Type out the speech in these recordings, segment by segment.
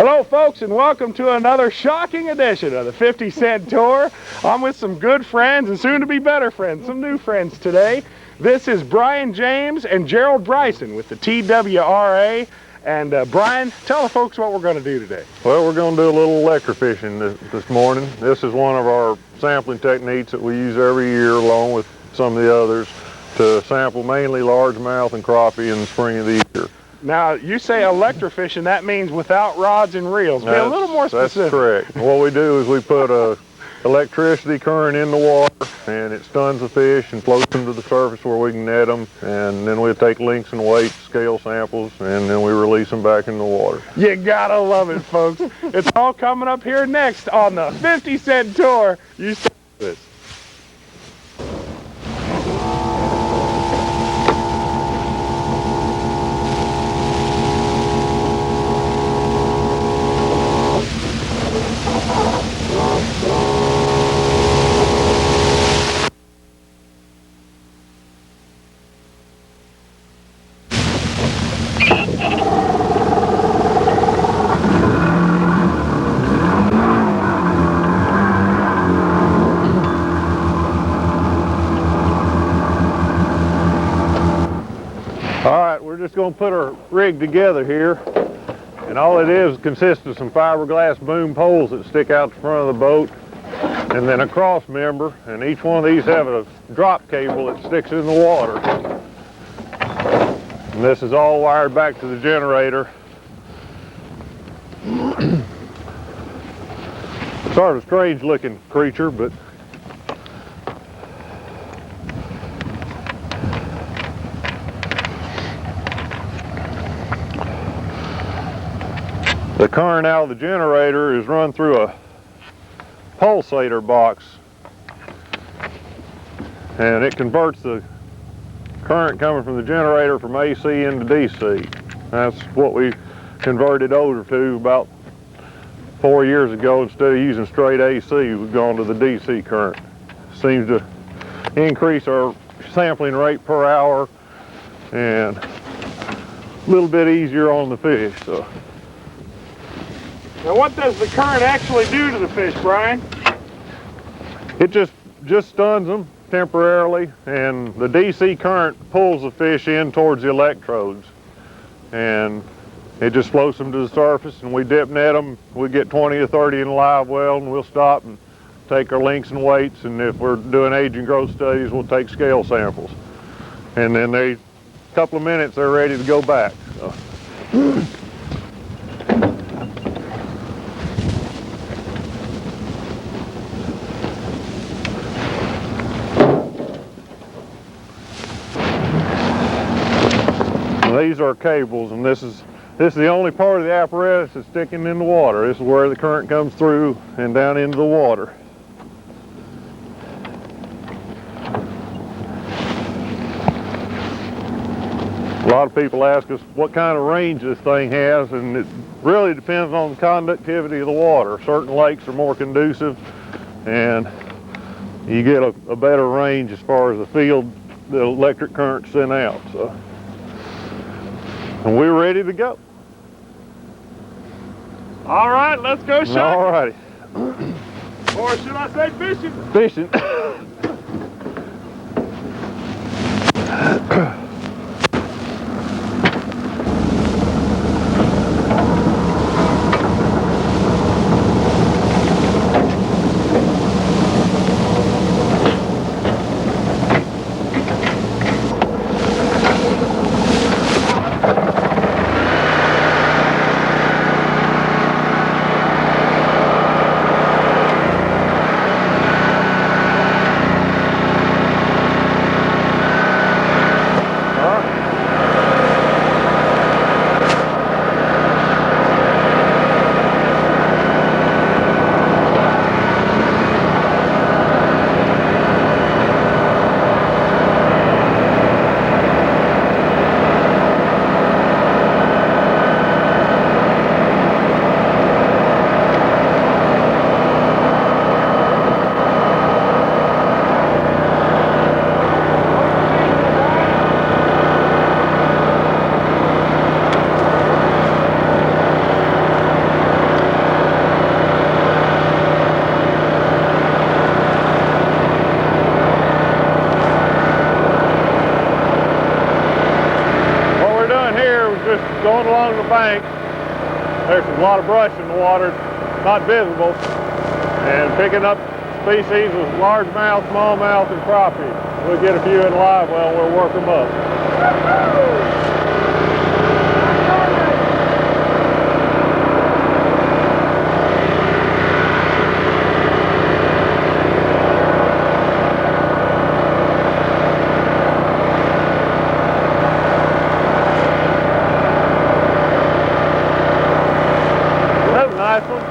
Hello folks, and welcome to another shocking edition of the 50 Cent Tour. I'm with some good friends and soon to be better friends, some new friends today. This is Brian James and Gerald Bryson with the TWRA. And Brian, tell the folks what we're going to do today. Well, we're going to do a little electrofishing this morning. This is one of our sampling techniques that we use every year along with some of the others to sample mainly largemouth and crappie in the spring of the year. Now, you say electrofishing, that means without rods and reels. Be a little more specific. That's correct. What we do is we put a electricity current in the water and it stuns the fish and floats them to the surface where we can net them, and then we'll take lengths and weights, scale samples, and then we release them back in the water. You gotta love it, folks. It's all coming up here next on the 50 Cent Tour. You start this. We're just going to put our rig together here, and all it is consists of some fiberglass boom poles that stick out the front of the boat, and then a cross member, and each one of these have a drop cable that sticks in the water. And this is all wired back to the generator. Sort of a strange looking creature, but the current out of the generator is run through a pulsator box, and it converts the current coming from the generator from AC into DC. That's what we converted over to about 4 years ago. Instead of using straight AC, we've gone to the DC current. Seems to increase our sampling rate per hour and a little bit easier on the fish. So. Now, what does the current actually do to the fish, Brian? It just stuns them temporarily, and the DC current pulls the fish in towards the electrodes, and it just floats them to the surface, and we dip net them. We get 20 or 30 in a live well, and we'll stop and take our lengths and weights, and if we're doing age and growth studies, we'll take scale samples. And then a couple of minutes, they're ready to go back. So. These are cables, and this is the only part of the apparatus that's sticking in the water. This is where the current comes through and down into the water. A lot of people ask us what kind of range this thing has, and it really depends on the conductivity of the water. Certain lakes are more conducive, and you get a better range as far as the field the electric current sent out. So. And we're ready to go. All right, let's go shooting. All righty. Or should I say fishing? Fishing. just going along the bank. There's a lot of brush in the water, not visible, and picking up species of largemouth, smallmouth, and crappie. We'll get a few in live well, we'll work them up. Nice one.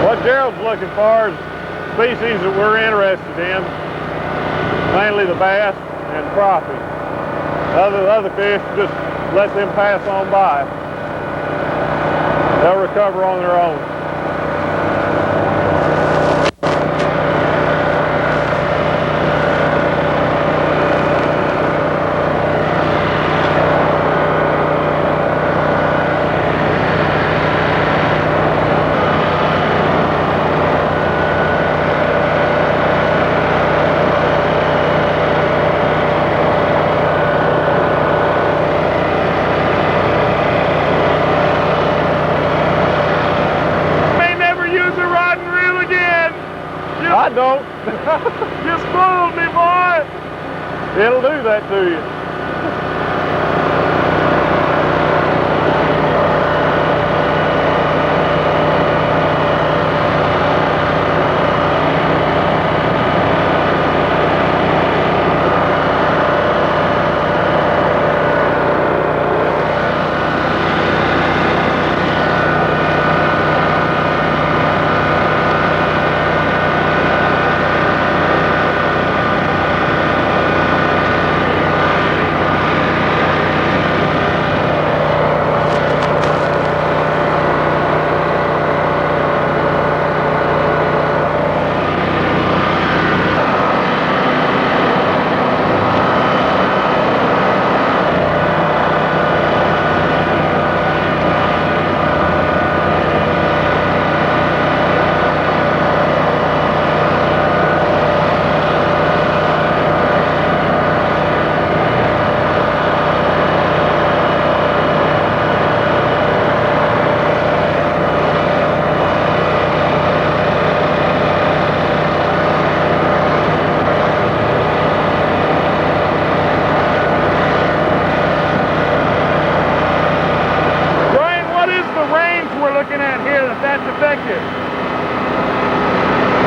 What Gerald's looking for is species that we're interested in, mainly the bass and crappie. Other fish, just let them pass on by. They'll recover on their own. I don't. You spoiled me, boy. It'll do that to you.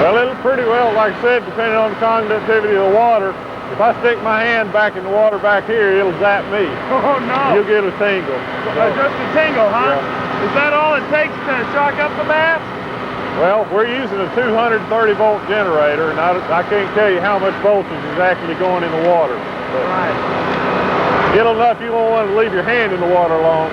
Well, it'll pretty well, like I said, depending on the conductivity of the water. If I stick my hand back in the water back here, it'll zap me. Oh, no. You'll get a tingle. Just a tingle, huh? Yeah. Is that all it takes to shock up the bass? Well, we're using a 230-volt generator, and I can't tell you how much voltage is actually going in the water. But right. Get enough you won't want to leave your hand in the water long.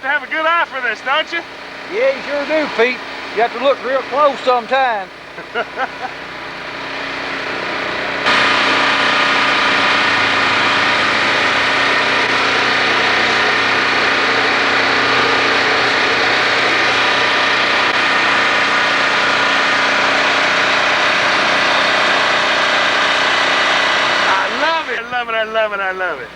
Have a good eye for this, don't you? Yeah, you sure do, Pete. You have to look real close sometime. I love it, I love it, I love it, I love it.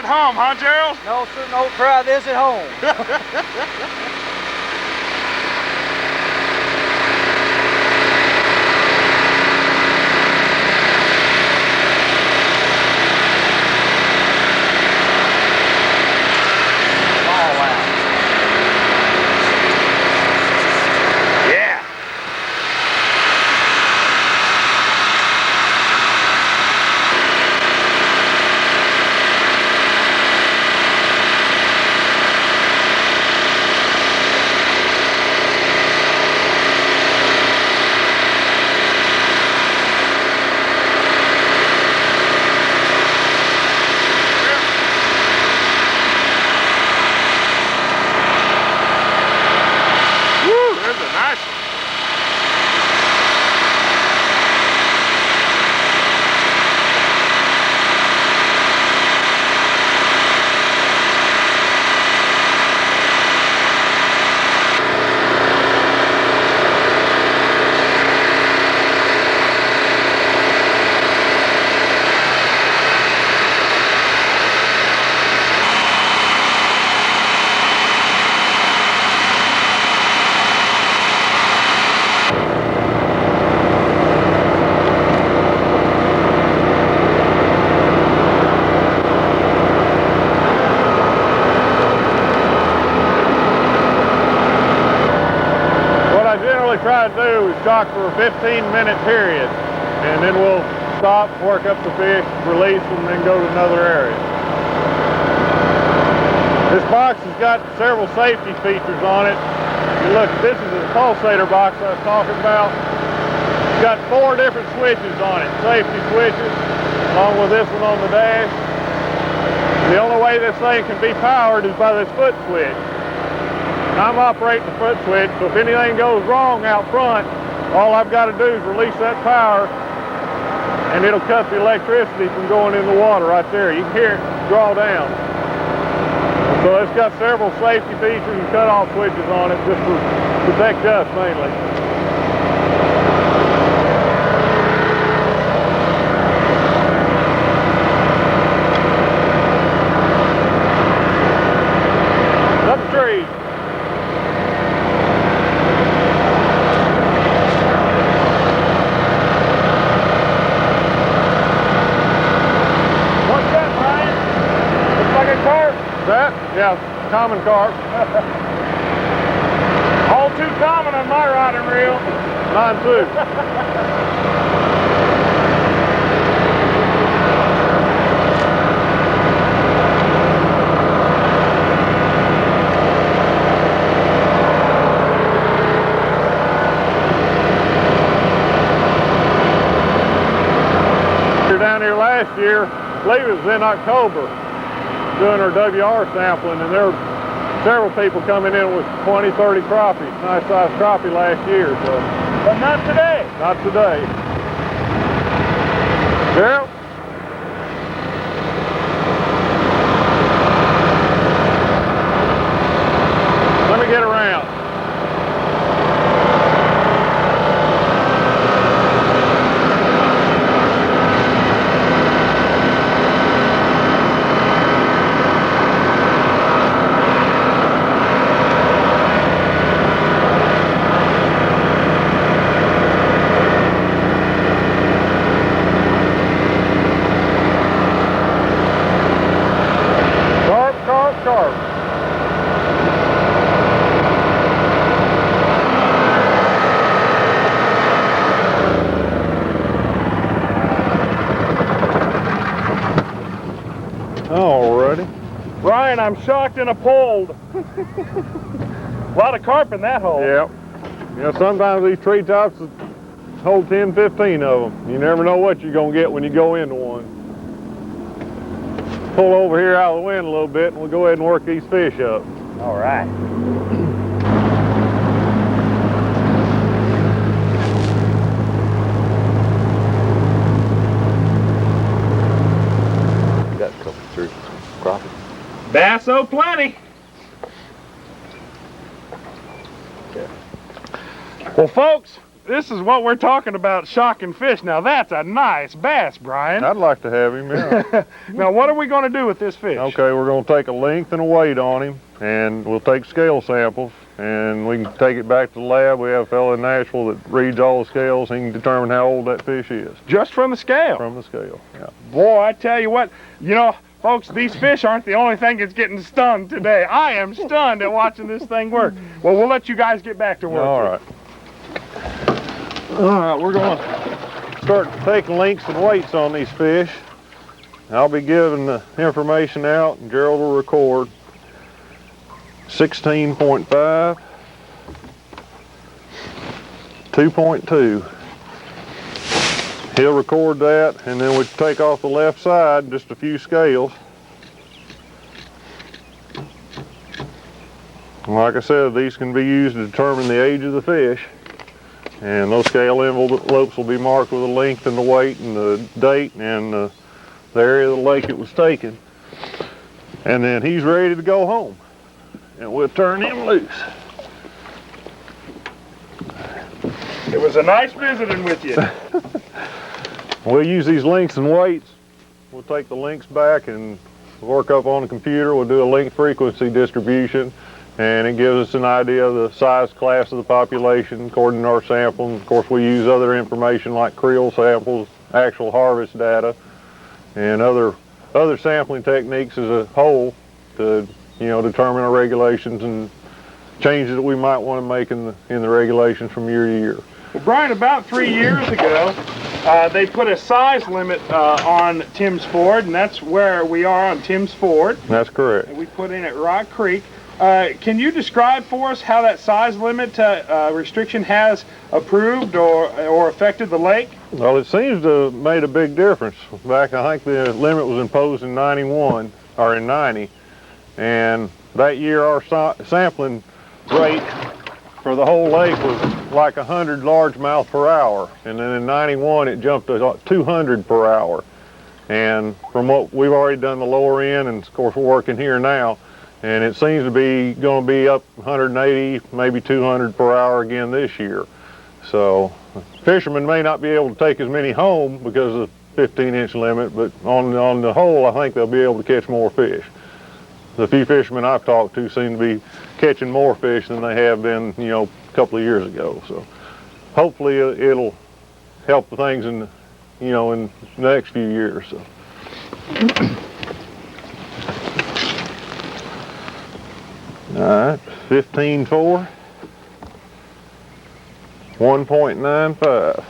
home, huh, Gerald? No, sir, no, try this at home. Try to do is shock for a 15-minute period, and then we'll stop, work up the fish, release them, then go to another area. This box has got several safety features on it. You look, this is the pulsator box I was talking about. It's got 4 different switches on it, safety switches, along with this one on the dash. The only way this thing can be powered is by this foot switch. I'm operating the foot switch, so if anything goes wrong out front, all I've got to do is release that power, and it'll cut the electricity from going in the water right there. You can hear it draw down. So it's got several safety features and cutoff switches on it just to protect us mainly. Up the tree. That? Yeah, common carp. All too common on my rod and reel. Mine too. We were down here last year, I believe it was in October, doing our WR sampling, and there were several people coming in with 20, 30 crappies, nice sized crappie last year. So, but not today. Not today. Gerald? Let me get around. Alrighty. Brian, I'm shocked and appalled. A lot of carp in that hole. Yep. You know, sometimes these treetops hold 10, 15 of them. You never know what you're going to get when you go into one. Pull over here out of the wind a little bit and we'll go ahead and work these fish up. All right. Got a couple through crappie. Bass plenty. Okay. Well, folks, this is what we're talking about, shocking fish. Now that's a nice bass, Brian. I'd like to have him, yeah. Now what are we going to do with this fish? Okay, we're going to take a length and a weight on him, and we'll take scale samples, and we can take it back to the lab. We have a fellow in Nashville that reads all the scales. He can determine how old that fish is. Just from the scale? From the scale, yeah. Boy, I tell you what, you know, folks, these fish aren't the only thing that's getting stunned today. I am stunned at watching this thing work. Well, we'll let you guys get back to work. All right. All right, we're going to start taking lengths and weights on these fish. I'll be giving the information out, and Gerald will record. 16.5, 2.2. He'll record that, and then we take off the left side just a few scales. Like I said, these can be used to determine the age of the fish, and those scale envelopes will be marked with the length and the weight and the date and the area of the lake it was taken. And then he's ready to go home, and we'll turn him loose. It was a nice visiting with you. We'll use these lengths and weights. We'll take the lengths back and work up on the computer. We'll do a length frequency distribution, and it gives us an idea of the size class of the population according to our sampling. Of course, we use other information like creel samples, actual harvest data, and other sampling techniques as a whole to, you know, determine our regulations and changes that we might want to make in the regulations from year to year. Well, Brian, about 3 years ago, they put a size limit on Tim's Ford, and that's where we are on Tim's Ford. That's correct. And we put in at Rock Creek. Can you describe for us how that size limit restriction has approved or affected the lake? Well, it seems to have made a big difference. Back, I think the limit was imposed in 91, or in 90, and that year our sampling rate for the whole lake was like 100 largemouth per hour, and then in 91 it jumped to 200 per hour. And from what we've already done the lower end, and of course we're working here now, and it seems to be going to be up 180, maybe 200 per hour again this year. So fishermen may not be able to take as many home because of the 15-inch limit, but on the whole, I think they'll be able to catch more fish. The few fishermen I've talked to seem to be catching more fish than they have been, you know, a couple of years ago. So hopefully it'll help the things in, you know, in the next few years. So. All right, 15.4, 1.95.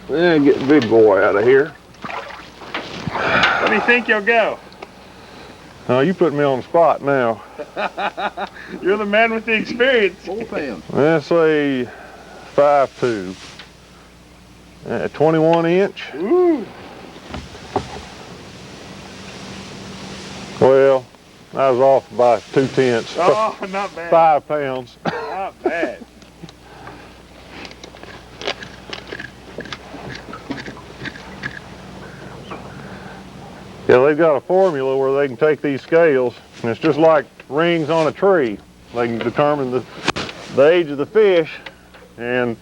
Yeah, get the big boy out of here. Where do you think you'll go? Oh, you put me on the spot now. You're the man with the experience. 4 pounds. Let's say 5'2", 21 inch. Ooh. Well, I was off by 2/10. Oh, not bad. 5 pounds. Not bad. Yeah, they've got a formula where they can take these scales, and it's just like rings on a tree. They can determine the age of the fish, and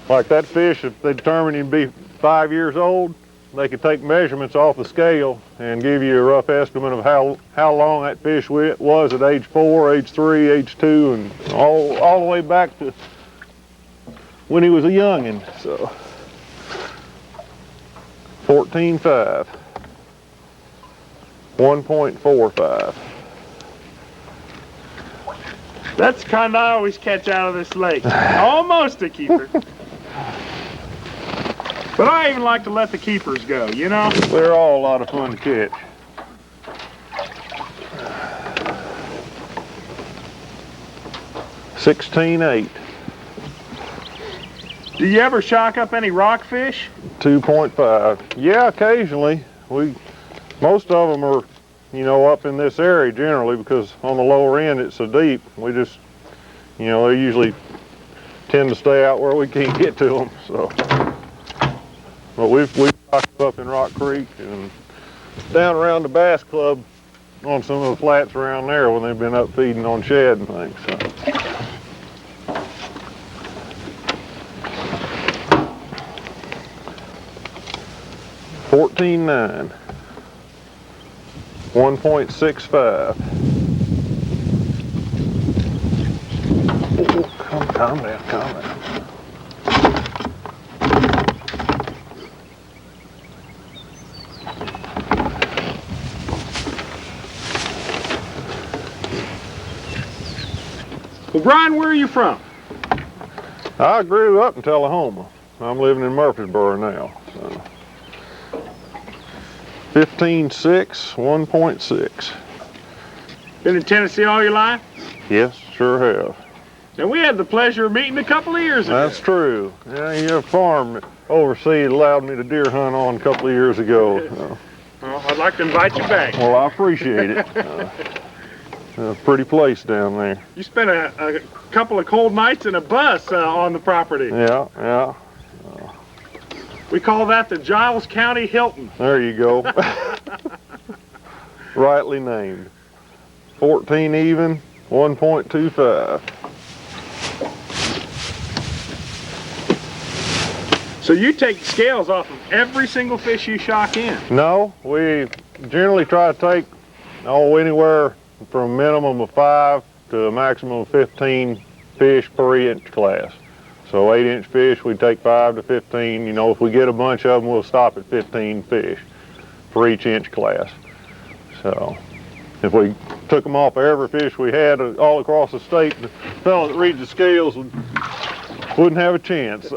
like that fish, if they determine him to be 5 years old, they can take measurements off the scale and give you a rough estimate of how long that fish was at age 4, age 3, age 2, and all the way back to when he was a youngin'. So 14.5. 1.45. That's the kind I always catch out of this lake. Almost a keeper. But I even like to let the keepers go, you know? They're all a lot of fun to catch. $16.8. Do you ever shock up any rockfish? 2.5. Yeah, occasionally. Most of them are, you know, up in this area generally, because on the lower end it's so deep. We just, you know, they're usually tend to stay out where we can't get to them. So, but we've stocked up in Rock Creek and down around the Bass Club on some of the flats around there when they've been up feeding on shad and things. So. $14.9, 1.65. Oh, calm down, calm down. Well, Brian, where are you from? I grew up in Tullahoma. I'm living in Murfreesboro now. So. 15.6, 1.6. Been in Tennessee all your life? Yes, sure have. And we had the pleasure of meeting a couple of years ago. That's true. Yeah, your farm overseas allowed me to deer hunt on a couple of years ago. Well, I'd like to invite you back. Well, I appreciate it. Pretty place down there. You spent a couple of cold nights in a bus on the property. Yeah, yeah. We call that the Giles County Hilton. There you go. Rightly named. 14 even, 1.25. So you take scales off of every single fish you shock in? No, we generally try to take anywhere from a minimum of 5 to a maximum of 15 fish per inch class. So 8-inch fish, we take 5 to 15. You know, if we get a bunch of them, we'll stop at 15 fish for each inch class. So if we took them off of every fish we had all across the state, the fellow that reads the scales wouldn't have a chance.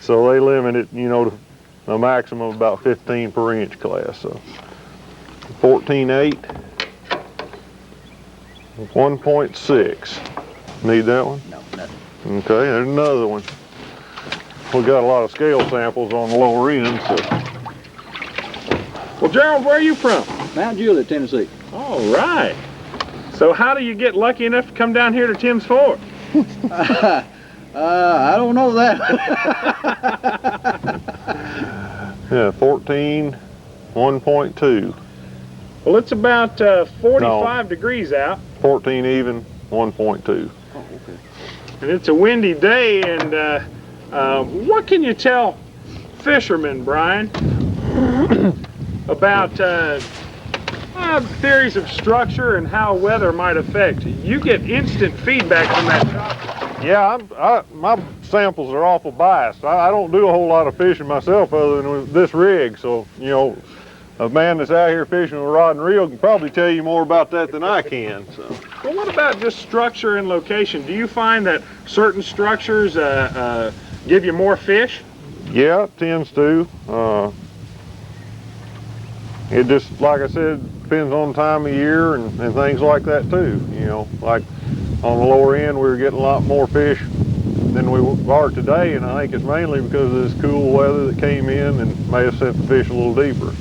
So they limit it, you know, to a maximum of about 15 per inch class. So 14.8, 1.6. Need that one? No, nothing. Okay, there's another one. We got a lot of scale samples on the lower end, so. Well, Gerald, where are you from? Mount Juliet, Tennessee. All right. So how do you get lucky enough to come down here to Tim's Ford? I don't know that. Yeah, 14, 1.2. Well, it's about 45 degrees out. 14 even, 1.2. Oh, okay. And it's a windy day, and what can you tell fishermen, Brian, about theories of structure and how weather might affect? You get instant feedback from that chopper. Yeah, my samples are awful biased. I don't do a whole lot of fishing myself other than with this rig, so, you know, a man that's out here fishing with rod and reel can probably tell you more about that than I can. So. Well, what about just structure and location? Do you find that certain structures give you more fish? Yeah, it tends to. It just, like I said, depends on time of year and things like that too. You know, like on the lower end, we were getting a lot more fish than we are today, and I think it's mainly because of this cool weather that came in and made us set the fish a little deeper.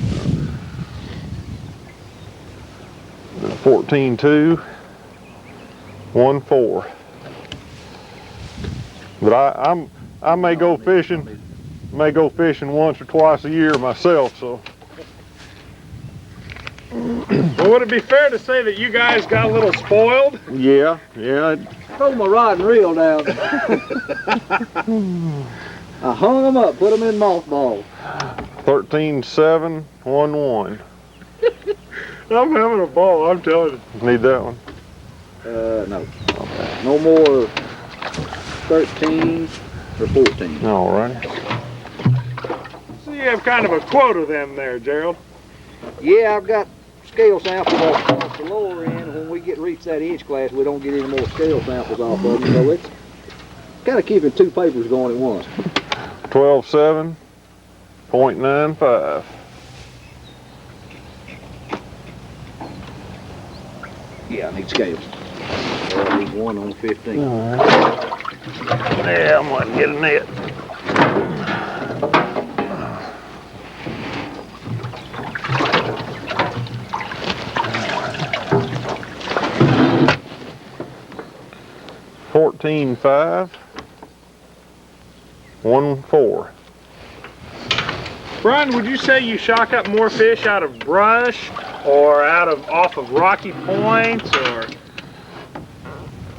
14.2, 1.4. But I may go fishing once or twice a year myself, so. Well, would it be fair to say that you guys got a little spoiled? Yeah. Throw my rod and reel down. I hung them up, put them in mothballs. 13.7, 1.1. I'm having a ball, I'm telling you. Need that one? No. Okay. No more 13 or 14. All right. So you have kind of a quota of them there, Gerald. Yeah, I've got scale samples off the lower end. When we reach that inch class, we don't get any more scale samples off of them. So it's kind of keeping two papers going at once. 12.7, 0.95. Yeah, I need scales. I need one on 15. All right. Yeah, I'm going to get a net. 14.5, 1.4. Brian, would you say you shock up more fish out of brush or off of rocky points, or?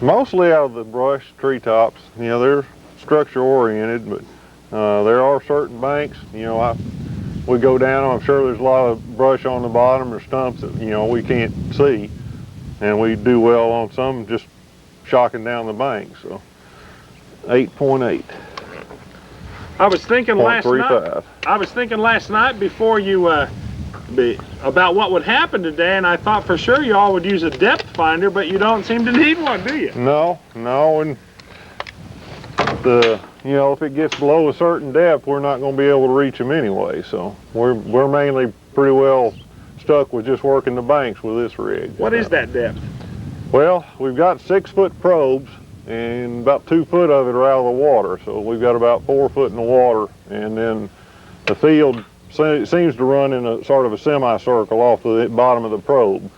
Mostly out of the brush, treetops. You know, they're structure oriented, but there are certain banks, you know, we go down, I'm sure there's a lot of brush on the bottom or stumps that, you know, we can't see. And we do well on some just shocking down the bank, so 8.8. I was thinking last night before you about what would happen today, and I thought for sure y'all would use a depth finder, but you don't seem to need one, do you? No, and you know, if it gets below a certain depth, we're not going to be able to reach them anyway. So we're mainly pretty well stuck with just working the banks with this rig. What is that depth? Well, we've got 6-foot probes, and about 2 foot of it are out of the water. So we've got about 4 foot in the water, and then the field seems to run in a sort of a semicircle off the bottom of the probe.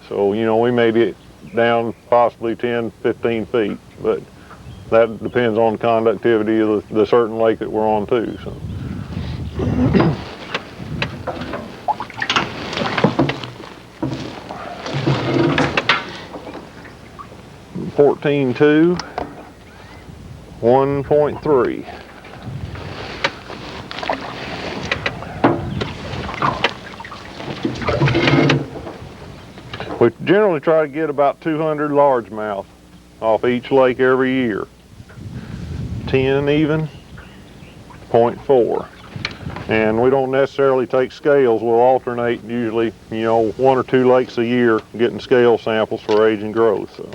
So, you know, we may get down possibly 10, 15 feet, but that depends on the conductivity of the certain lake that we're on too. So. $14.2, 1.3. We generally try to get about 200 largemouth off each lake every year. 10 even, 0.4. And we don't necessarily take scales. We'll alternate usually, you know, 1 or 2 lakes a year getting scale samples for age and growth. So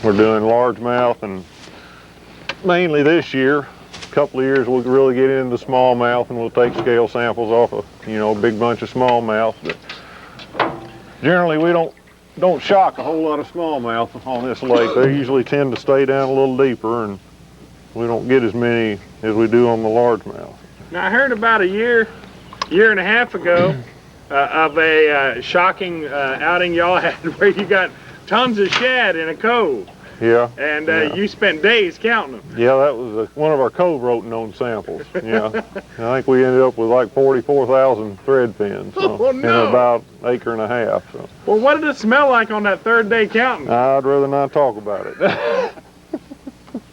we're doing largemouth, and mainly this year, a couple of years we'll really get into smallmouth, and we'll take scale samples off of, you know, a big bunch of smallmouth. But generally we don't shock a whole lot of smallmouth on this lake. They usually tend to stay down a little deeper, and we don't get as many as we do on the largemouth. Now I heard about a year and a half ago of a shocking outing y'all had where you got tons of shad in a cove. Yeah. And yeah. You spent days counting them. Yeah, that was one of our cove roten on samples. Yeah. I think we ended up with like 44,000 thread pins, so, oh, no. in about an acre and a half. So. Well, what did it smell like on that 3rd day counting? I'd rather not talk about it.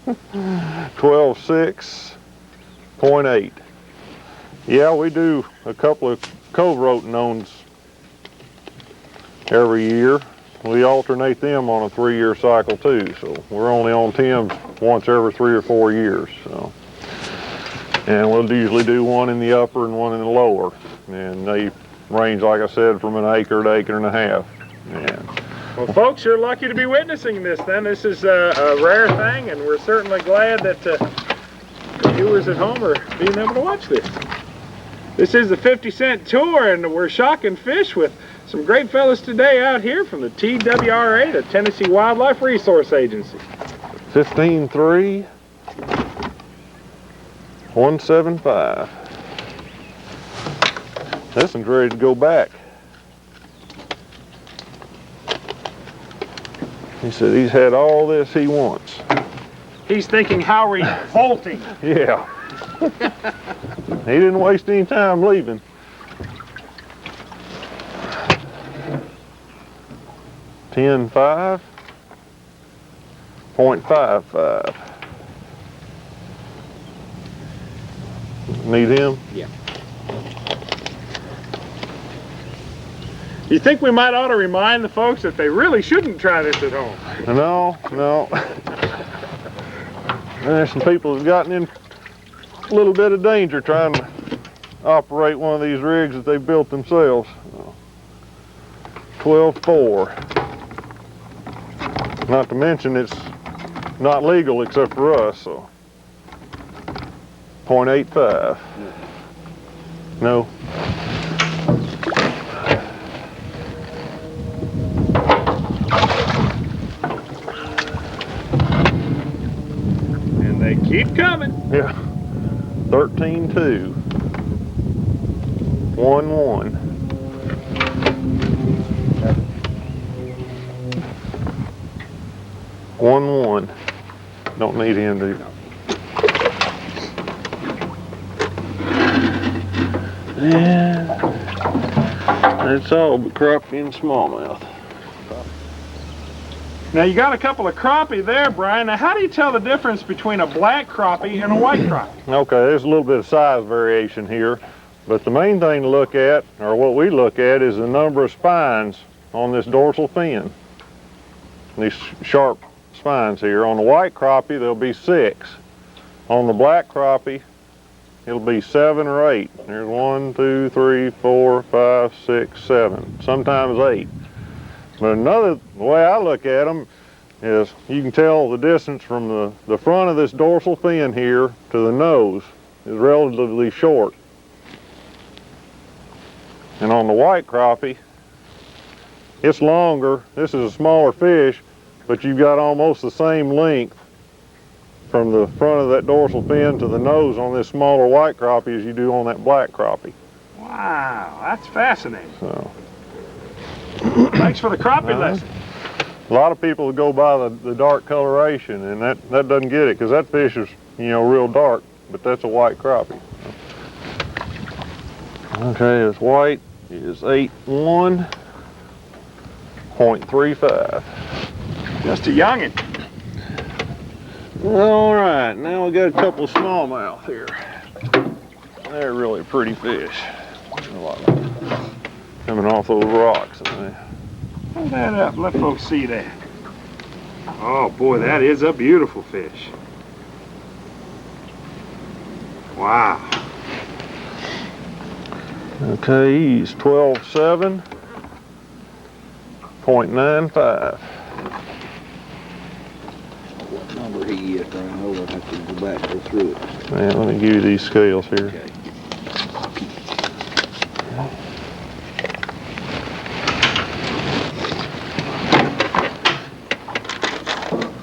12.6, 0.8. Yeah, we do a couple of cove roten owns every year. We alternate them on a 3-year cycle too, so we're only on Tims once every 3 or 4 years. So, and we'll usually do one in the upper and one in the lower, and they range, like I said, from an acre to acre and a half. And well, folks, you're lucky to be witnessing this. Then this is a rare thing, and we're certainly glad that the viewers at home are being able to watch this. This is the 50-cent tour, and we're shocking fish with some great fellas today out here from the TWRA, the Tennessee Wildlife Resource Agency. 15.3, 175. This one's ready to go back. He said he's had all this he wants. He's thinking how revolting. Yeah. He didn't waste any time leaving. $10.5, 0.55. Need him? Yeah. You think we might ought to remind the folks that they really shouldn't try this at home? No. There's some people who've gotten in a little bit of danger trying to operate one of these rigs that they've built themselves. 12.4. Not to mention it's not legal except for us, so 0.85. No. And they keep coming. Yeah. 13.2. 1.1. 1-1. Don't need him to. And that's all but crappie and smallmouth. Now you got a couple of crappie there, Brian. Now how do you tell the difference between a black crappie and a white crappie? Okay, there's a little bit of size variation here, but the main thing to look at, or what we look at, is the number of spines on this dorsal fin. These sharp spines here. On the white crappie, there'll be 6. On the black crappie, it'll be 7 or 8. There's 1, 2, 3, 4, 5, 6, 7, sometimes 8. But the way I look at them is you can tell the distance from the front of this dorsal fin here to the nose is relatively short. And on the white crappie, it's longer. This is a smaller fish, but you've got almost the same length from the front of that dorsal fin to the nose on this smaller white crappie as you do on that black crappie. Wow, that's fascinating. So, thanks for the crappie lesson. A lot of people go by the dark coloration, and that doesn't get it, because that fish is, you know, real dark, but that's a white crappie. Okay, this white is 8-1.35. Just a youngin'. All right, now we got a couple of smallmouth here. They're really pretty fish. Coming off those rocks. Hold that up, let folks see that. Oh boy, that is a beautiful fish. Wow. Okay, he's 12.7.95. What number he is, Brian? Hold on, I have to go back and go through it. Man, let me give you these scales here. Okay.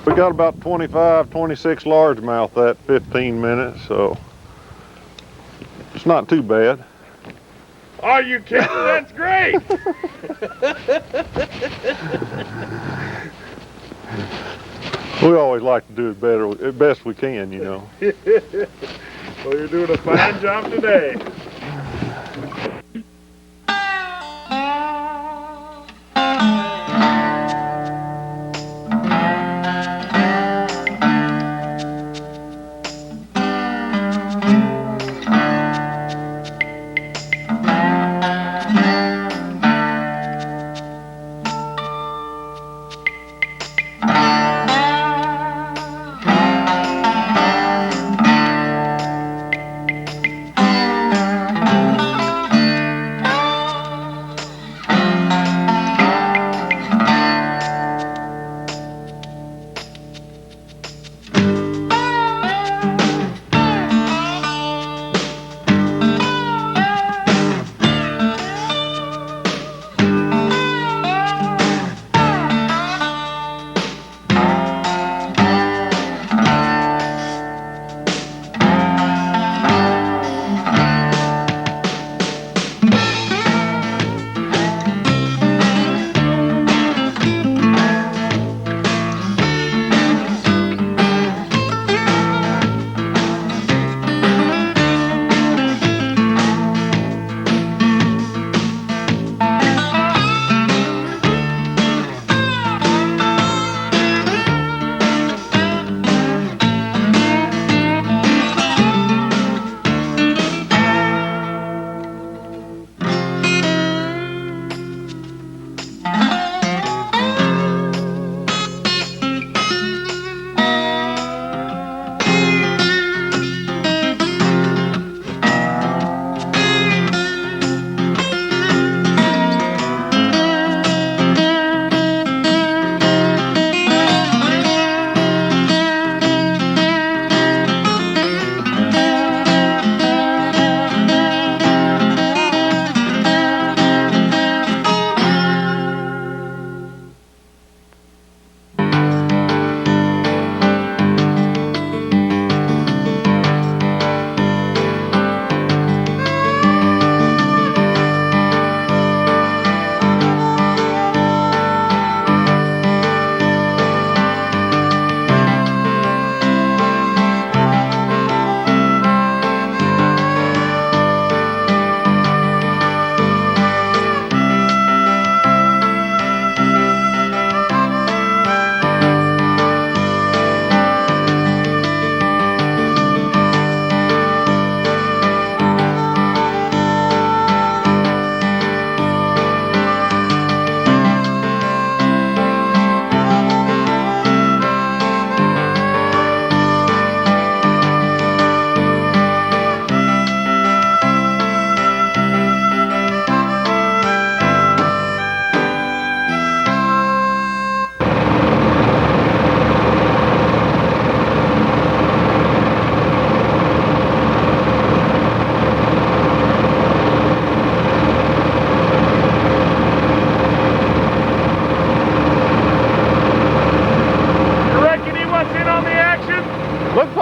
We got about 25, 26 largemouth that 15 minutes, so it's not too bad. Are you kidding? That's great. We always like to do it better, best we can, you know. Well, you're doing a fine job today.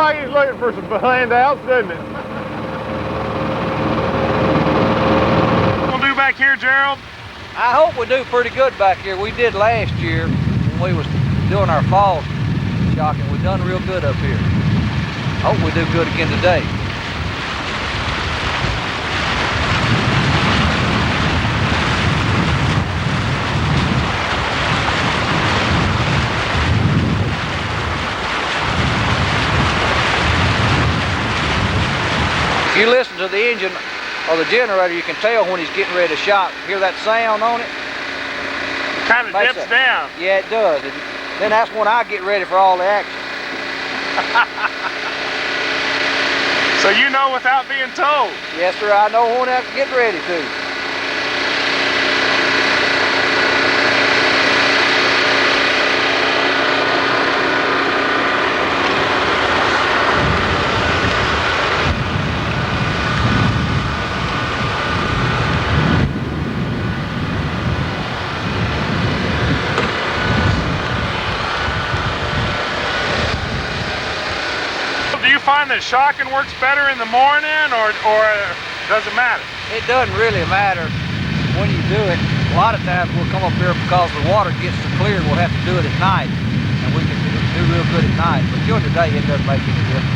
like he's looking for some handouts, doesn't it? We'll do back here, Gerald. I hope we do pretty good back here. We did last year when we was doing our fall shocking. We done real good up here. Hope we do good again today. If you listen to the engine or the generator, you can tell when he's getting ready to shock. Hear that sound on it? Kind of dips down. Yeah, it does. And then that's when I get ready for all the action. So you know without being told. Yes, sir. I know when I get ready to. Do you find that shocking works better in the morning, or does it matter? It doesn't really matter when you do it. A lot of times we'll come up here because the water gets so clear, we'll have to do it at night, and we can do real good at night. But during the day, it doesn't make any difference.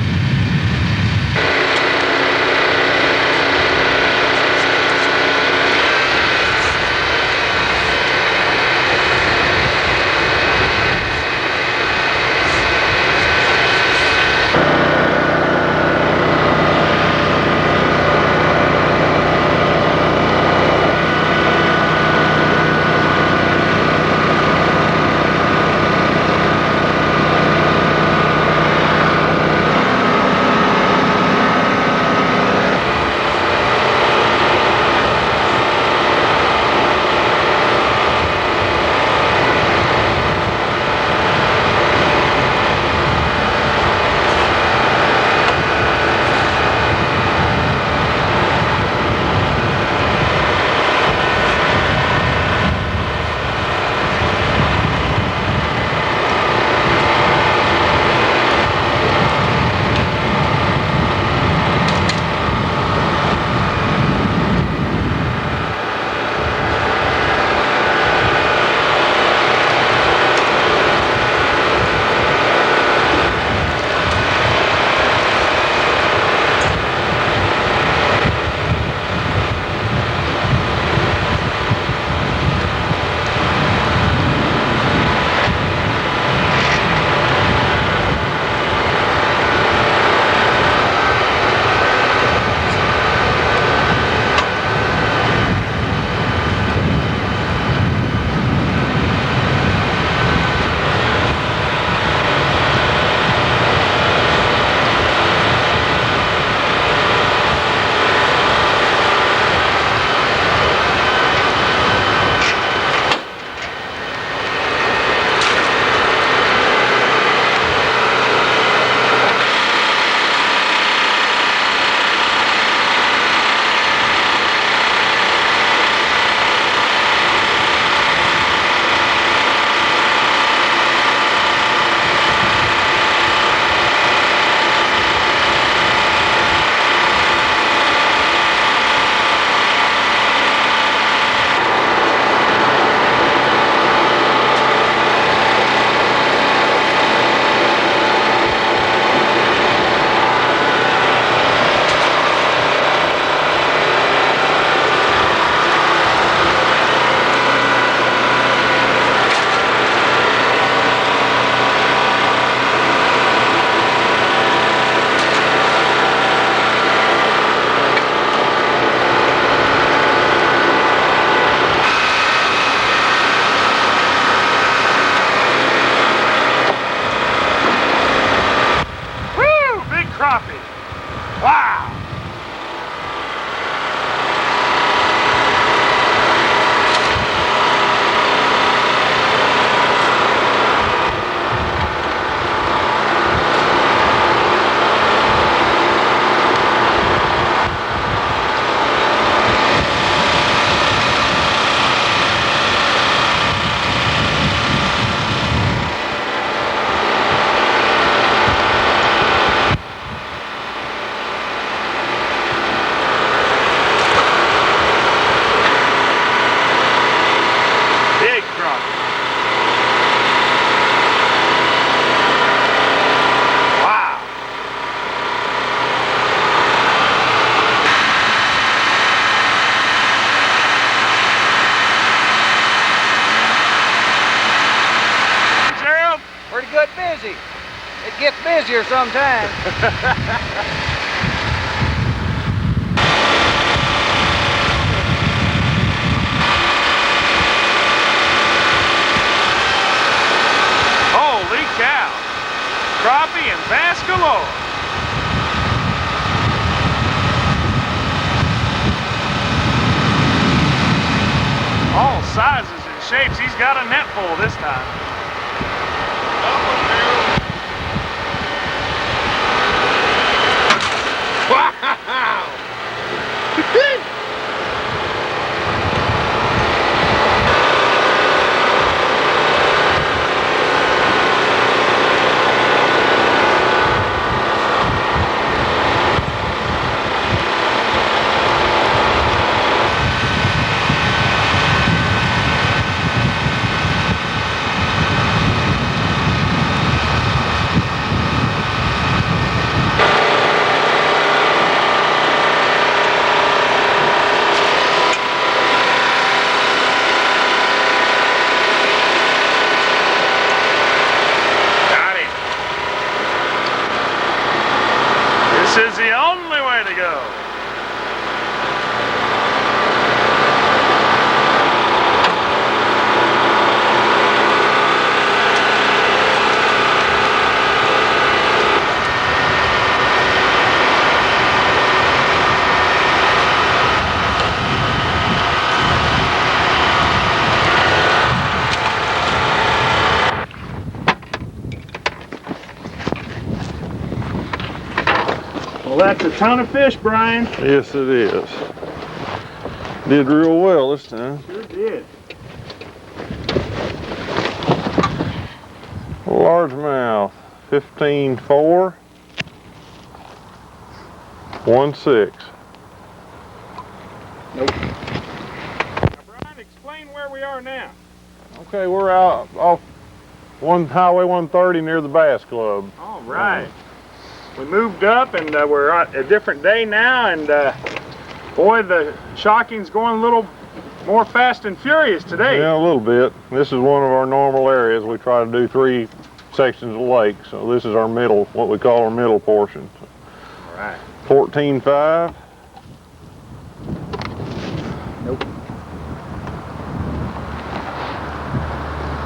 busier sometimes. Holy cow! Crappie and bass galore. All sizes and shapes. He's got a net full this time. Wow! This is the only way to go. Well, that's a ton of fish, Brian. Yes, it is. Did real well this time. Sure did. Largemouth, 15.4, 1.6. Nope. Now, Brian, explain where we are now. Okay, we're out off Highway 130 near the Bass Club. All right. We moved up and we're on a different day now, and boy, the shocking's going a little more fast and furious today. Yeah, a little bit. This is one of our normal areas. We try to do 3 sections of lake, so this is our middle, what we call our middle portion. All right. 14.5. Nope.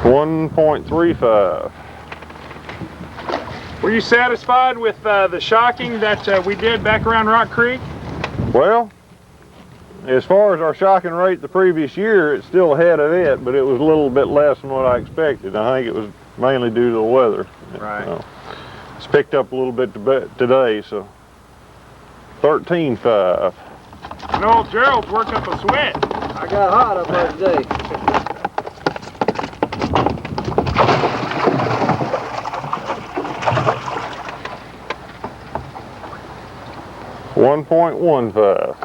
1.35. Were you satisfied with the shocking that we did back around Rock Creek? Well, as far as our shocking rate the previous year, it's still ahead of it, but it was a little bit less than what I expected. I think it was mainly due to the weather. Right. It's picked up a little bit today, so 13.5. You know, old Gerald's worked up a sweat. I got hot up there today. 1.15.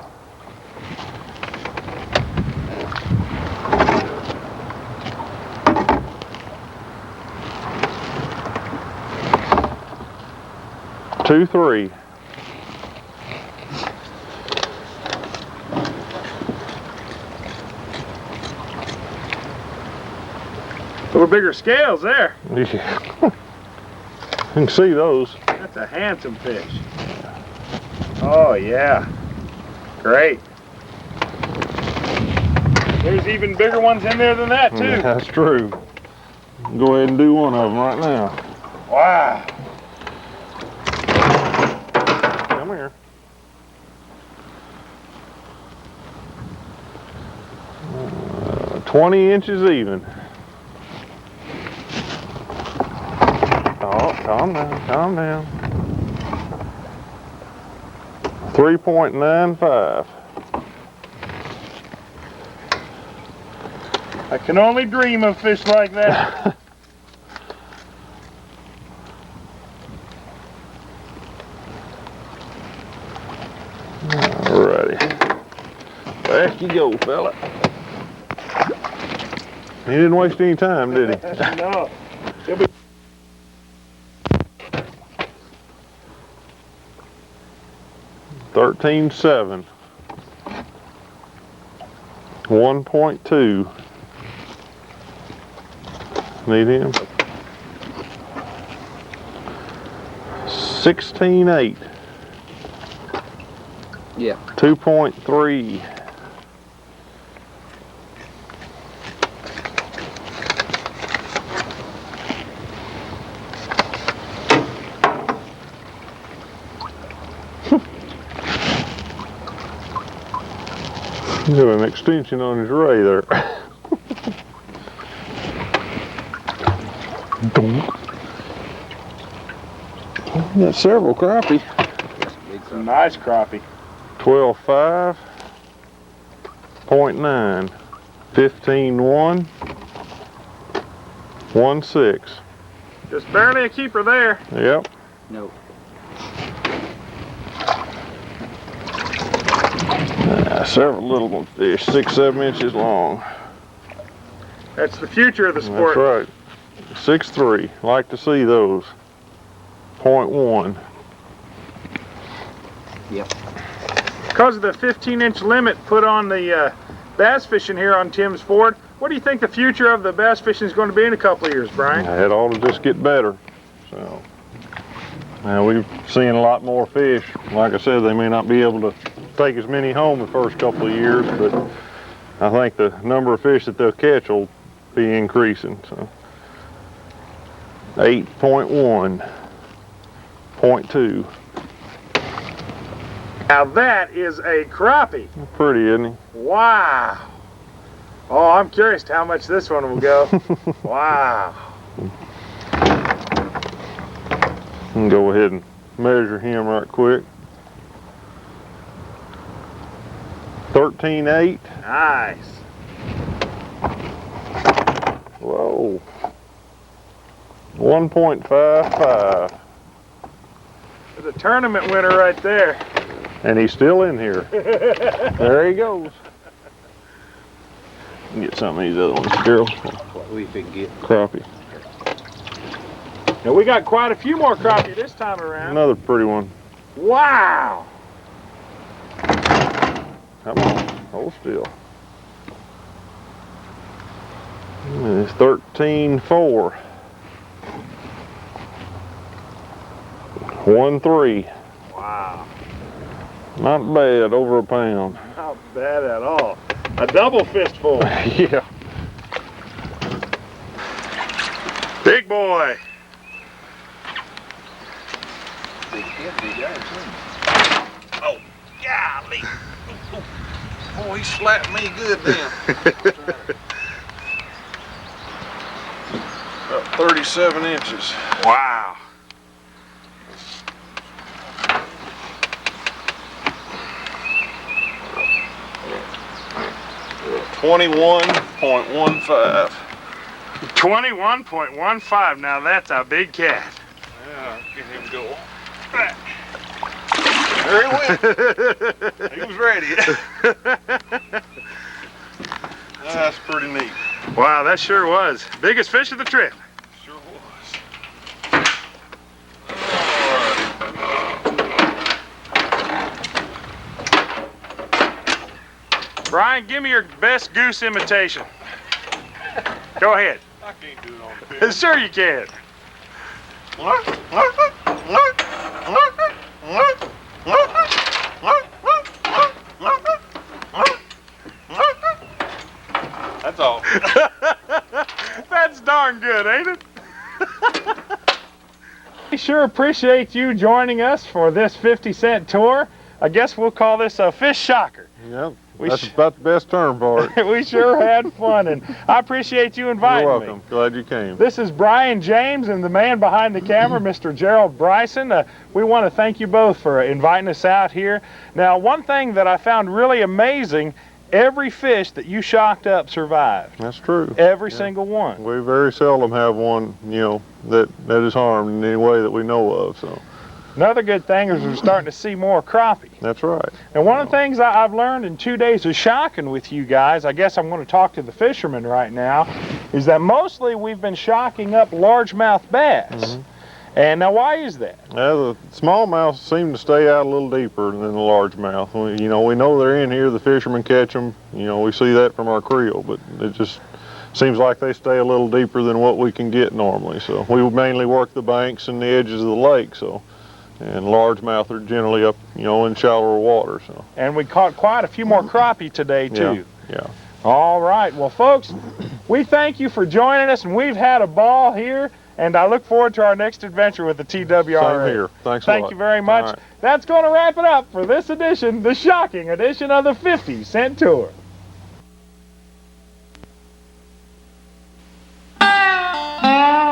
Two, 3. Little bigger scales there. Yeah. You can see those. That's a handsome fish. Oh yeah, great. There's even bigger ones in there than that too. Yeah, that's true. Go ahead and do one of them right now. Wow. Come here. Uh, 20 inches even. Oh, calm down, calm down. 3.95. I can only dream of fish like that. Alrighty. Back you go, fella. He didn't waste any time, did he? No. He'll be 13.7. 1.2. Need him? 16.8. Yeah. 2.3. He's got an extension on his ray there. Got several crappie. Some nice crappie. 12.5, 0.9, 15.1, 1.6. Just barely a keeper there. Yep. No. Several little one fish, 6-7 inches long. That's the future of the sport. That's right. 6.3. Like to see those. 0.1. Yep. Because of the 15-inch limit put on the bass fishing here on Tim's Ford, what do you think the future of the bass fishing is going to be in a couple of years, Brian? It ought to just get better. So now we've seen a lot more fish. Like I said, they may not be able to take as many home the first couple of years, but I think the number of fish that they'll catch will be increasing. So 8.1, 0.2. Now that is a crappie. Pretty, isn't he? Wow. Oh, I'm curious to how much this one will go. Wow. I can go ahead and measure him right quick. 13.8. Nice. Whoa. 1.55. There's a tournament winner right there. And he's still in here. There he goes. Get some of these other ones, Gerald. What we can get. Crappie. Now we got quite a few more crappie this time around. Another pretty one. Wow. Come on, hold still. It's 13.4. 1.3. Wow. Not bad, over a pound. Not bad at all. A double fistful. Yeah. Big boy. Oh, golly. Oh, he slapped me good then. About 37 inches. Wow. $21.15. 21.15. Now that's a big cat. Yeah, get him go. There he went. He was ready. That's pretty neat. Wow, that sure was. Biggest fish of the trip. Sure was. Brian, give me your best goose imitation. Go ahead. I can't do it on the fish. Sure you can. That's all. That's darn good, ain't it? We sure appreciate you joining us for this 50-cent tour. I guess we'll call this a fish shocker. Yep. That's about the best term for it. We sure had fun, and I appreciate you inviting You're welcome. me. Glad you came. This is Brian James and the man behind the camera, Mr. Gerald Bryson. We want to thank you both for inviting us out here. Now, one thing that I found really amazing, every fish that you shocked up survived. That's true. Every single one. We very seldom have one, you know, that is harmed in any way that we know of. So Another good thing is we're starting to see more crappie. that's right. And one of the things I've learned in 2 days of shocking with you guys, I guess I'm going to talk to the fishermen right now, is that mostly we've been shocking up largemouth bass. Mm-hmm. And now why is that? The smallmouths seem to stay out a little deeper than the largemouth. We know they're in here. The fishermen catch them. You know, we see that from our creel, but it just seems like they stay a little deeper than what we can get normally. So we mainly work the banks and the edges of the lake. So And largemouth are generally up, you know, in shallower water. So. And we caught quite a few more crappie today too. Yeah. All right, well folks, we thank you for joining us, and we've had a ball here, and I look forward to our next adventure with the TWRA. Same here. Thanks a lot. Thank you very much. All right. That's going to wrap it up for this edition, the shocking edition of the 50-cent Tour. Ah!